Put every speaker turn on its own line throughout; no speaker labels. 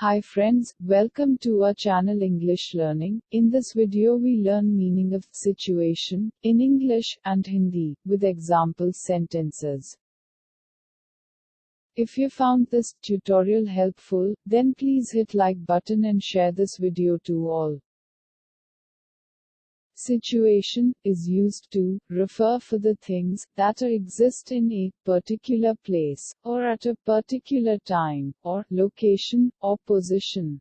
Hi friends, welcome to our channel English Learning. In this video we learn meaning of situation in English and Hindi with example sentences. If you found this tutorial helpful, then please hit like button and share this video to all. Situation is used to refer for the things that exist in a particular place, or at a particular time, or location, or position.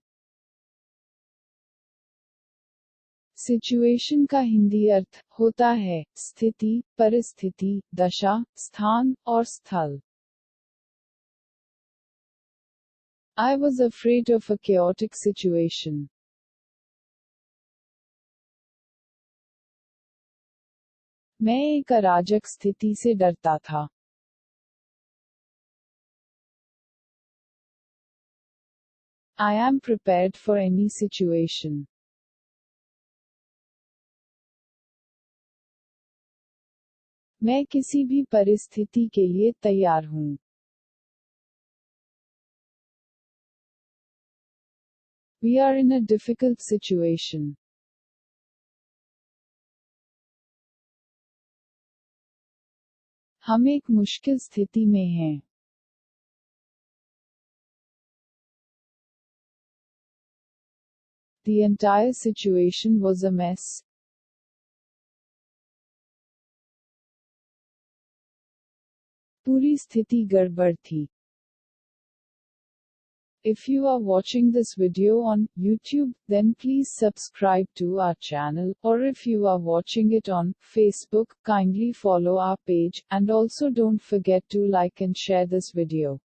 Situation का हिंदी अर्थ होता है स्थिति, परिस्थिति, दशा, स्थान और स्थल. I was afraid of a chaotic situation. मैं एक अराजक स्थिति से डरता था. I am prepared for any situation. मैं किसी भी परिस्थिति के लिए तैयार हूँ. We are in a difficult situation. हम एक मुश्किल स्थिति में हैं. The entire situation was a mess. पूरी स्थिति गड़बड़ थी. If you are watching this video on YouTube, then please subscribe to our channel, or if you are watching it on Facebook, kindly follow our page, and also don't forget to like and share this video.